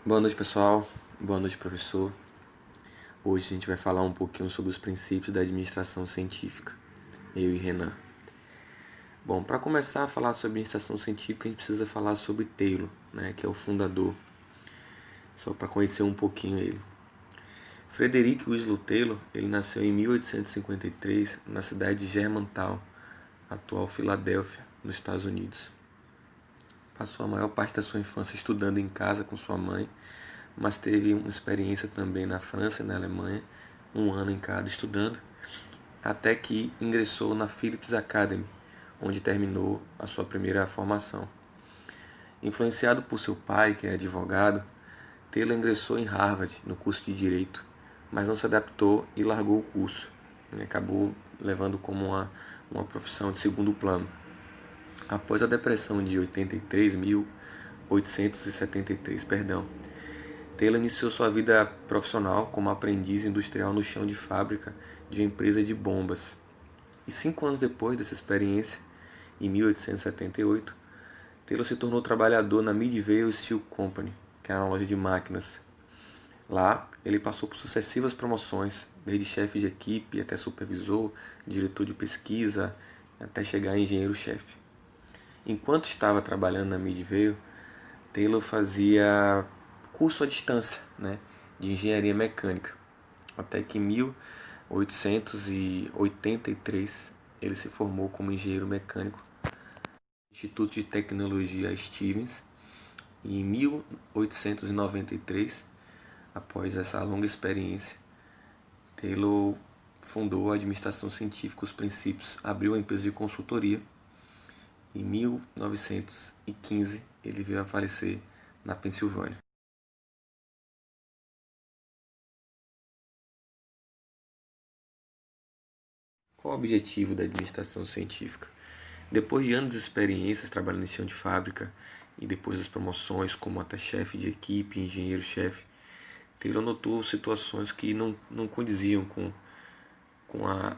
Boa noite, pessoal. Boa noite, professor. Hoje a gente vai falar um pouquinho sobre os princípios da administração científica, eu e Renan. Bom, para começar a falar sobre administração científica, a gente precisa falar sobre Taylor, né, que é o fundador, só para conhecer um pouquinho ele. Frederick Winslow Taylor, ele nasceu em 1853 na cidade de Germantown, atual Filadélfia, nos Estados Unidos. Passou a maior parte da sua infância estudando em casa com sua mãe, mas teve uma experiência também na França e na Alemanha, um ano em cada estudando, até que ingressou na Phillips Academy, onde terminou a sua primeira formação. Influenciado por seu pai, que era advogado, Taylor ingressou em Harvard no curso de Direito, mas não se adaptou e largou o curso. Acabou levando como uma profissão de segundo plano. Após a depressão de 1873, Taylor iniciou sua vida profissional como aprendiz industrial no chão de fábrica de uma empresa de bombas. E 5 anos depois dessa experiência, em 1878, Taylor se tornou trabalhador na Midvale Steel Company, que era uma loja de máquinas. Lá, ele passou por sucessivas promoções, desde chefe de equipe até supervisor, diretor de pesquisa, até chegar a engenheiro-chefe. Enquanto estava trabalhando na Midvale, Taylor fazia curso à distância, né, de engenharia mecânica, até que em 1883 ele se formou como engenheiro mecânico no Instituto de Tecnologia Stevens. E em 1893, após essa longa experiência, Taylor fundou a administração científica Os Princípios, abriu a empresa de consultoria. Em 1915, ele veio a falecer na Pensilvânia. Qual o objetivo da administração científica? Depois de anos de experiências trabalhando em chão de fábrica e depois das promoções como até chefe de equipe, engenheiro-chefe, Taylor notou situações que não condiziam com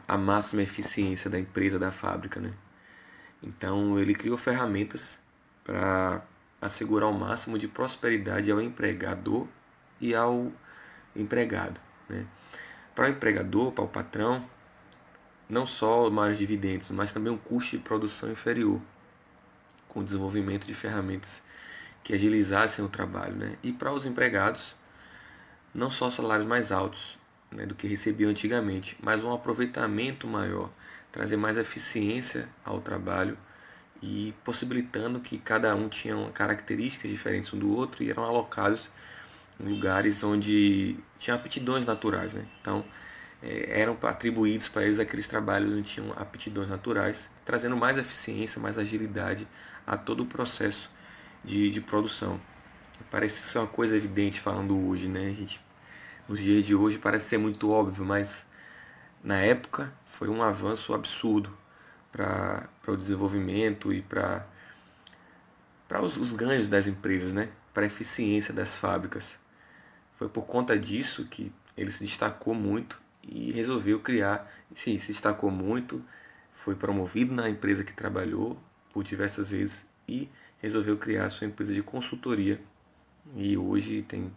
a máxima eficiência da empresa, da fábrica, né? Então ele criou ferramentas para assegurar o máximo de prosperidade ao empregador e ao empregado, né? Para o empregador, para o patrão, não só maiores dividendos, mas também um custo de produção inferior, com o desenvolvimento de ferramentas que agilizassem o trabalho, né? E para os empregados, não só salários mais altos, né, do que recebiam antigamente, mas um aproveitamento maior, trazer mais eficiência ao trabalho e possibilitando que cada um tinha características diferentes um do outro e eram alocados em lugares onde tinham aptidões naturais, né? Então eram atribuídos para eles aqueles trabalhos onde tinham aptidões naturais, trazendo mais eficiência, mais agilidade a todo o processo de produção. Parece ser uma coisa evidente falando hoje, né? A gente, nos dias de hoje parece ser muito óbvio, mas na época foi um avanço absurdo para o desenvolvimento e para os ganhos das empresas, né? Para a eficiência das fábricas. Foi por conta disso que ele se destacou muito e resolveu criar. Sim, se destacou muito, foi promovido na empresa que trabalhou por diversas vezes e resolveu criar a sua empresa de consultoria. E hoje tem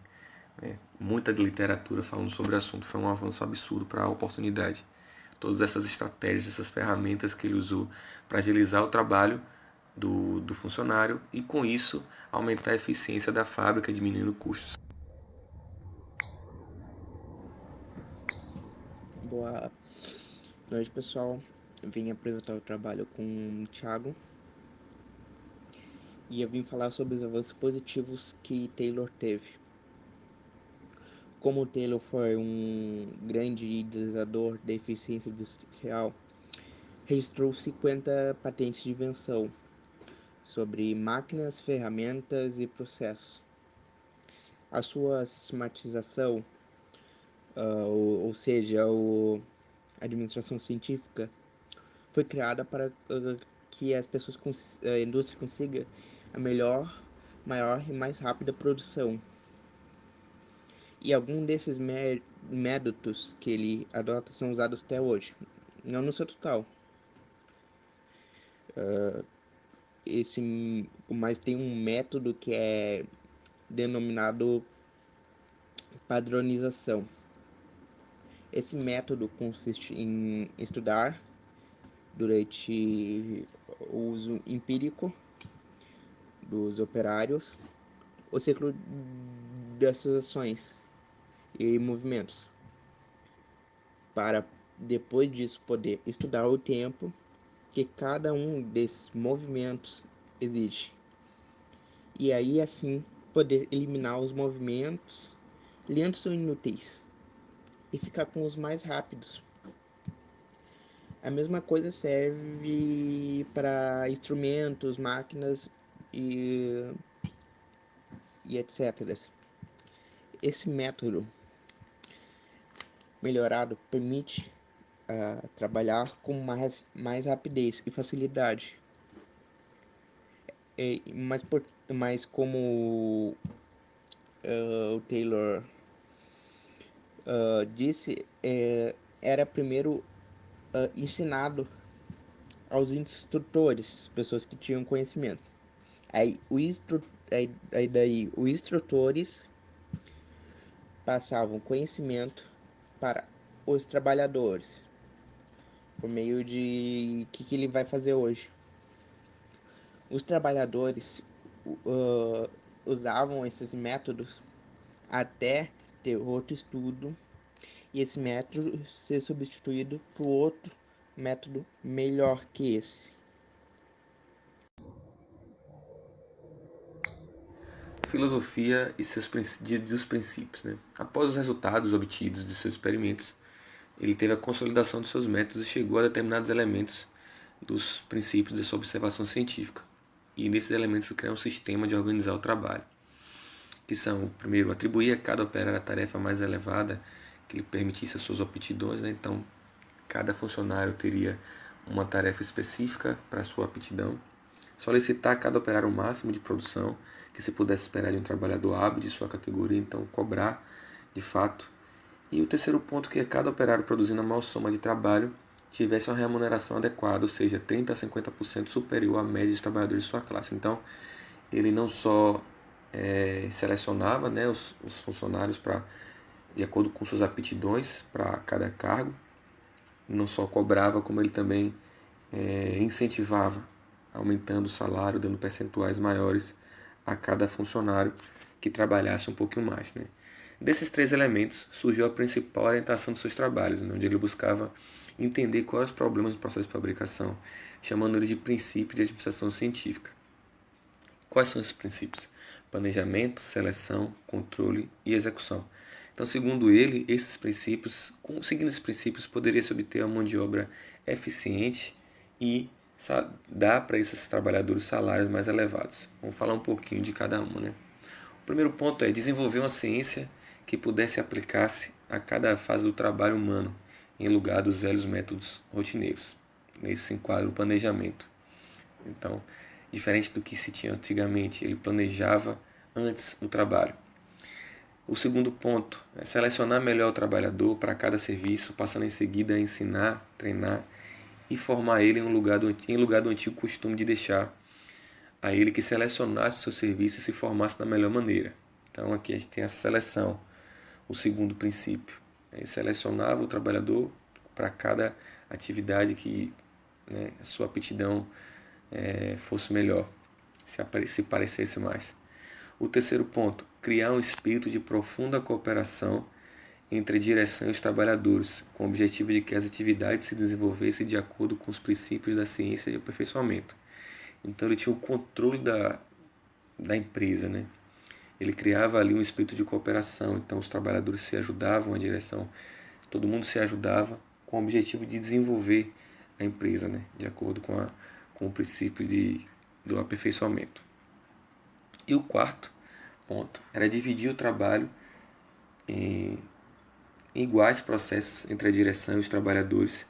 muita literatura falando sobre o assunto. Foi um avanço absurdo para a oportunidade. Todas essas estratégias, essas ferramentas que ele usou para agilizar o trabalho do funcionário e, com isso, aumentar a eficiência da fábrica, diminuindo custos. Boa noite, pessoal. Eu vim apresentar o trabalho com o Thiago e eu vim falar sobre os avanços positivos que Taylor teve. Como Taylor foi um grande idealizador da eficiência industrial, registrou 50 patentes de invenção sobre máquinas, ferramentas e processos. A sua sistematização, ou seja, a administração científica, foi criada para que as pessoas, a indústria consiga a melhor, maior e mais rápida produção. E alguns desses métodos que ele adota são usados até hoje, não no seu total. Mas tem um método que é denominado Padronização. Esse método consiste em estudar durante o uso empírico dos operários o ciclo das suas ações e movimentos, para depois disso poder estudar o tempo que cada um desses movimentos exige. E aí assim poder eliminar os movimentos lentos ou inúteis e ficar com os mais rápidos. A mesma coisa serve para instrumentos, máquinas e, e etc. Esse método melhorado permite trabalhar com mais rapidez e facilidade. Mas como o Taylor disse, era primeiro ensinado aos instrutores, pessoas que tinham conhecimento. Aí, os instrutores passavam conhecimento para os trabalhadores, por meio de que ele vai fazer hoje. Os trabalhadores uh, usavam esses métodos até ter outro estudo e esse método ser substituído por outro método melhor que esse. Filosofia e dos princípios. Né? Após os resultados obtidos de seus experimentos, ele teve a consolidação de seus métodos e chegou a determinados elementos dos princípios de sua observação científica. E nesses elementos ele criou um sistema de organizar o trabalho, que são, primeiro, atribuir a cada operário a tarefa mais elevada que lhe permitisse as suas aptidões. Né? Então, cada funcionário teria uma tarefa específica para a sua aptidão. Solicitar a cada operário o máximo de produção que se pudesse esperar de um trabalhador hábil de sua categoria, então cobrar de fato. E o terceiro ponto, que é cada operário produzindo a maior soma de trabalho tivesse uma remuneração adequada, ou seja, 30% a 50% superior à média de trabalhadores de sua classe. Então, ele não só selecionava, né, os funcionários de acordo com suas aptidões para cada cargo, não só cobrava, como ele também incentivava, aumentando o salário, dando percentuais maiores a cada funcionário que trabalhasse um pouquinho mais. Né? Desses três elementos surgiu a principal orientação dos seus trabalhos, né, onde ele buscava entender quais os problemas do processo de fabricação, chamando eles de princípios de administração científica. Quais são esses princípios? Planejamento, seleção, controle e execução. Então, segundo ele, seguindo esses princípios, poderia-se obter uma mão de obra eficiente e dar para esses trabalhadores salários mais elevados. Vamos falar um pouquinho de cada uma. Né? O primeiro ponto é desenvolver uma ciência que pudesse aplicar-se a cada fase do trabalho humano, em lugar dos velhos métodos rotineiros. Nesse se enquadra o planejamento. Então, diferente do que se tinha antigamente, ele planejava antes o trabalho. O segundo ponto é selecionar melhor o trabalhador para cada serviço, passando em seguida a ensinar, treinar e formar ele em lugar do antigo costume de deixar a ele que selecionasse o seu serviço e se formasse da melhor maneira. Então aqui a gente tem a seleção, o segundo princípio. Ele selecionava o trabalhador para cada atividade que, né, a sua aptidão fosse melhor, se parecesse mais. O terceiro ponto, criar um espírito de profunda cooperação entre a direção e os trabalhadores, com o objetivo de que as atividades se desenvolvessem de acordo com os princípios da ciência e aperfeiçoamento. Então ele tinha o controle da empresa, né? Ele criava ali um espírito de cooperação, então os trabalhadores se ajudavam, a direção, todo mundo se ajudava com o objetivo de desenvolver a empresa, né? De acordo com o princípio do aperfeiçoamento. E o quarto ponto era dividir o trabalho em iguais processos entre a direção e os trabalhadores,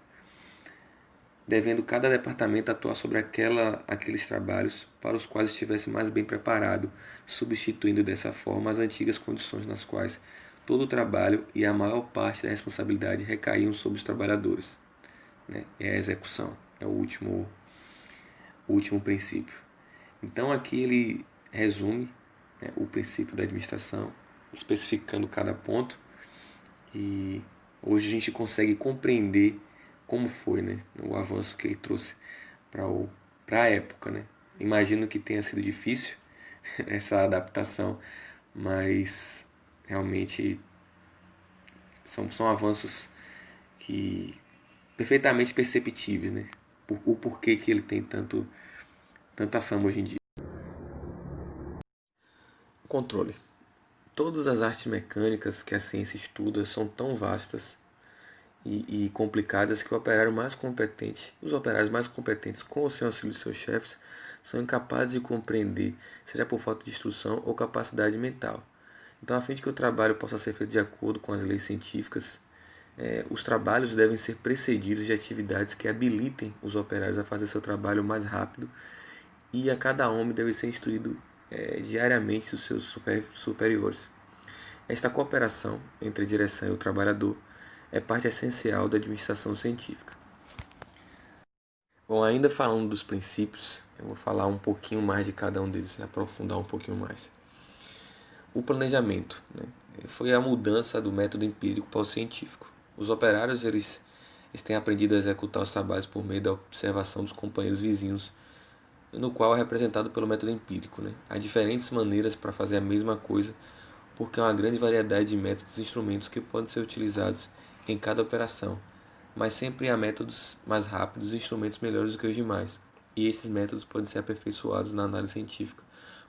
devendo cada departamento atuar sobre aqueles trabalhos para os quais estivesse mais bem preparado, substituindo dessa forma as antigas condições nas quais todo o trabalho e a maior parte da responsabilidade recaíam sobre os trabalhadores. Né? É a execução, é o último princípio. Então aqui ele resume, né, o princípio da administração, especificando cada ponto, e hoje a gente consegue compreender como foi, né, o avanço que ele trouxe para a época, né. Imagino que tenha sido difícil essa adaptação, mas realmente são avanços que perfeitamente perceptíveis, né? O porquê que ele tem tanta fama hoje em dia. Controle. Todas as artes mecânicas que a ciência estuda são tão vastas e complicadas que os operários mais competentes, com ou sem auxílio de seus chefes, são incapazes de compreender, seja por falta de instrução ou capacidade mental. Então, a fim de que o trabalho possa ser feito de acordo com as leis científicas, os trabalhos devem ser precedidos de atividades que habilitem os operários a fazer seu trabalho mais rápido, e a cada homem deve ser instruído diariamente dos seus superiores. Esta cooperação entre a direção e o trabalhador é parte essencial da administração científica. Bom, ainda falando dos princípios, eu vou falar um pouquinho mais de cada um deles, aprofundar um pouquinho mais. O planejamento, né, foi a mudança do método empírico para o científico. Os operários eles têm aprendido a executar os trabalhos por meio da observação dos companheiros vizinhos, no qual é representado pelo método empírico. Né? Há diferentes maneiras para fazer a mesma coisa, porque há uma grande variedade de métodos e instrumentos que podem ser utilizados em cada operação, mas sempre há métodos mais rápidos e instrumentos melhores do que os demais, e esses métodos podem ser aperfeiçoados na análise científica,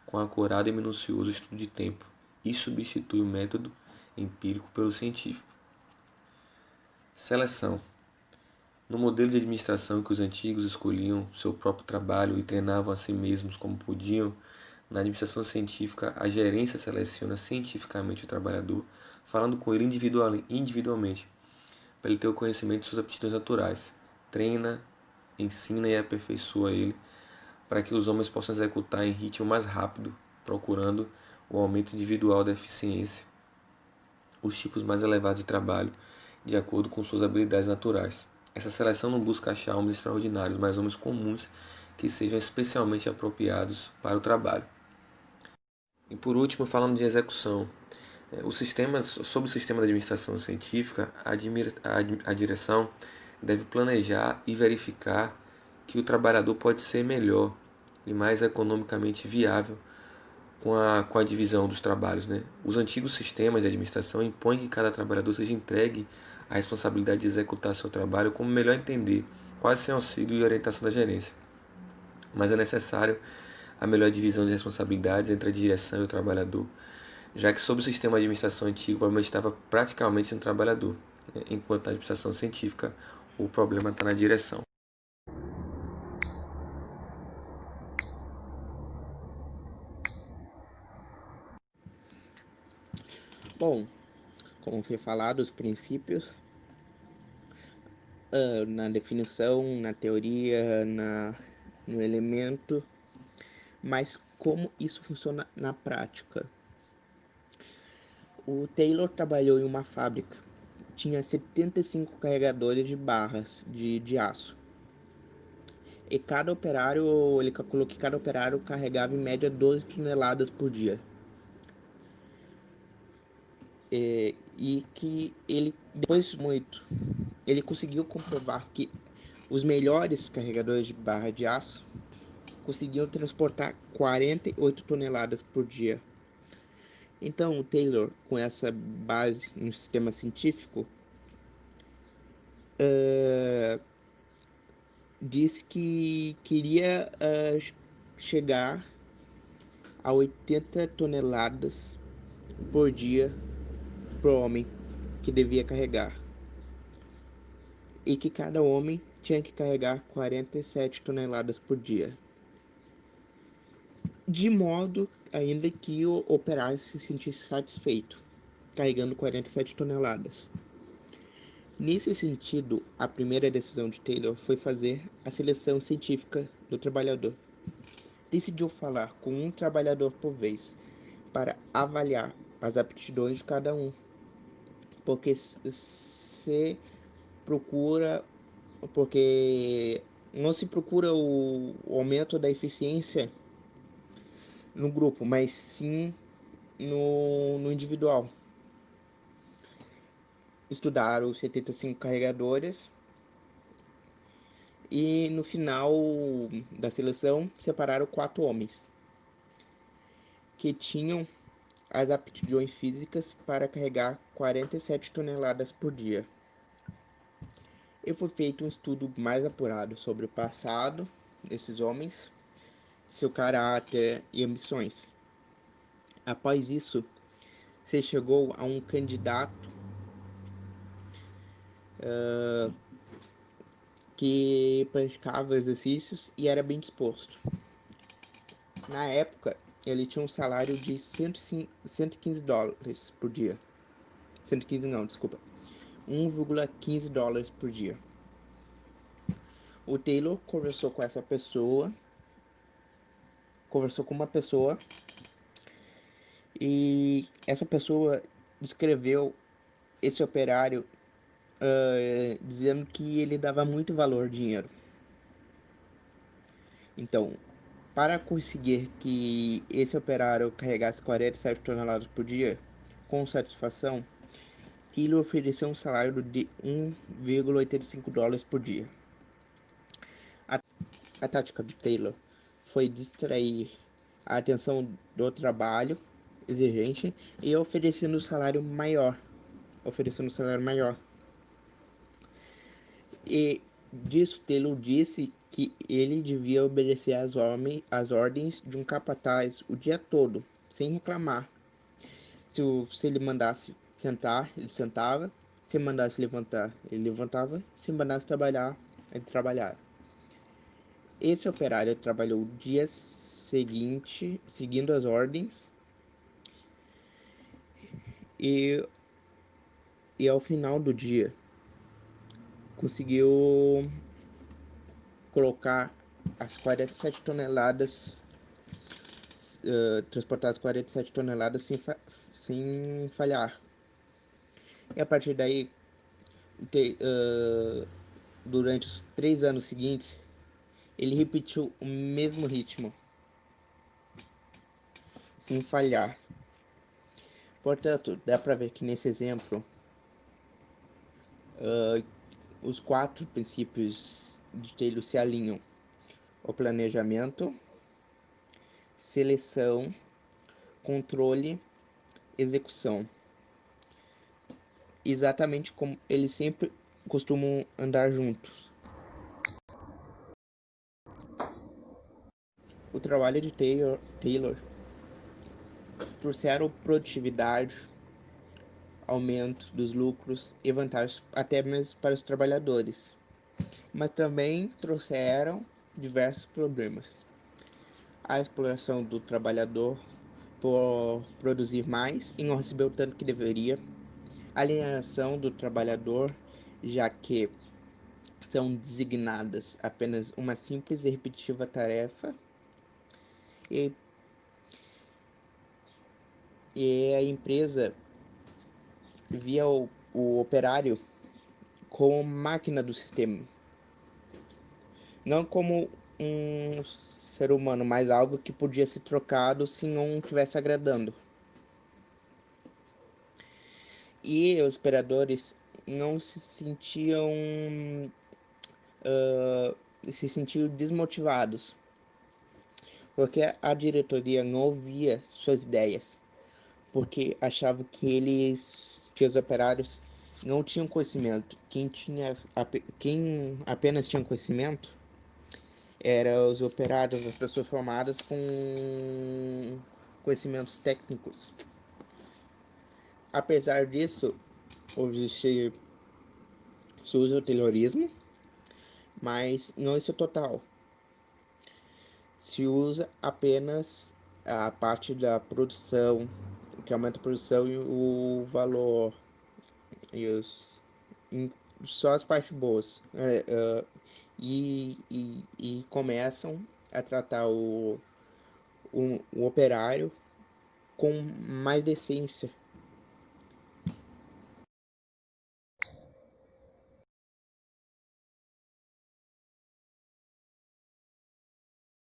com acurado e minucioso estudo de tempo, e substitui o método empírico pelo científico. Seleção. No modelo de administração em que os antigos escolhiam seu próprio trabalho e treinavam a si mesmos como podiam, na administração científica a gerência seleciona cientificamente o trabalhador, falando com ele individualmente, para ele ter o conhecimento de suas aptidões naturais. Treina, ensina e aperfeiçoa ele, para que os homens possam executar em ritmo mais rápido, procurando o aumento individual da eficiência, os tipos mais elevados de trabalho, de acordo com suas habilidades naturais. Essa seleção não busca achar homens extraordinários, mas homens comuns que sejam especialmente apropriados para o trabalho. E por último, falando de execução, sob o sistema de administração científica, a direção deve planejar e verificar que o trabalhador pode ser melhor e mais economicamente viável com a divisão dos trabalhos. Né? Os antigos sistemas de administração impõem que cada trabalhador seja entregue a responsabilidade de executar seu trabalho como melhor entender, quase sem auxílio e orientação da gerência. Mas é necessário a melhor divisão de responsabilidades entre a direção e o trabalhador, já que sob o sistema de administração antigo o problema estava praticamente no trabalhador, né? Enquanto na administração científica o problema está na direção. Bom, como foi falado, os princípios na definição, na teoria, no elemento, mas como isso funciona na prática. O Taylor trabalhou em uma fábrica, tinha 75 carregadores de barras de aço. E cada operário, ele calculou que cada operário carregava em média 12 toneladas por dia. E que ele, depois muito, ele conseguiu comprovar que os melhores carregadores de barra de aço conseguiam transportar 48 toneladas por dia. Então, o Taylor, com essa base no sistema científico, disse que queria chegar a 80 toneladas por dia para o homem que devia carregar. E que cada homem tinha que carregar 47 toneladas por dia. De modo ainda que o operário se sentisse satisfeito, carregando 47 toneladas. Nesse sentido, a primeira decisão de Taylor foi fazer a seleção científica do trabalhador. Decidiu falar com um trabalhador por vez para avaliar as aptidões de cada um, porque se procura, porque não se procura o aumento da eficiência no grupo, mas sim no individual. Estudaram 75 carregadores e no final da seleção separaram 4 homens que tinham as aptidões físicas para carregar 47 toneladas por dia. E foi feito um estudo mais apurado sobre o passado desses homens, seu caráter e ambições. Após isso, se chegou a um candidato que praticava exercícios e era bem disposto. Na época, ele tinha um salário de 115 dólares por dia. 115 não, desculpa. 1,15 dólares por dia. O Taylor conversou com uma pessoa e essa pessoa descreveu esse operário dizendo que ele dava muito valor ao dinheiro. Então, para conseguir que esse operário carregasse 47 toneladas por dia com satisfação, Taylor ofereceu um salário de 1,85 dólares por dia. A tática do Taylor foi distrair a atenção do trabalho exigente e oferecendo um salário maior. E disso Taylor disse que ele devia obedecer às ordens de um capataz o dia todo, sem reclamar. Se ele mandasse sentar, ele sentava. Se mandasse levantar, ele levantava. Se mandasse trabalhar, ele trabalhava. Esse operário trabalhou o dia seguinte, seguindo as ordens, e, e ao final do dia conseguiu colocar as 47 toneladas, transportar as 47 toneladas sem falhar. E a partir daí, durante os 3 anos seguintes, ele repetiu o mesmo ritmo, sem falhar. Portanto, dá para ver que nesse exemplo, os 4 princípios de Taylor se alinham: o planejamento, seleção, controle, execução. Exatamente como eles sempre costumam andar juntos. O trabalho de Taylor trouxeram produtividade, aumento dos lucros e vantagens até mesmo para os trabalhadores, mas também trouxeram diversos problemas. A exploração do trabalhador por produzir mais e não receber o tanto que deveria, alienação do trabalhador, já que são designadas apenas uma simples e repetitiva tarefa, e, e a empresa via o operário como máquina do sistema, não como um ser humano, mas algo que podia ser trocado se não estivesse agradando. E os operadores não se sentiam desmotivados, porque a diretoria não ouvia suas ideias, porque achava que os operários não tinham conhecimento. Quem apenas tinha conhecimento eram os operários, as pessoas formadas com conhecimentos técnicos. Apesar disso, existe se usa o Taylorismo, mas não isso total. Se usa apenas a parte da produção, que aumenta a produção e o valor, e só as partes boas. E começam a tratar o operário com mais decência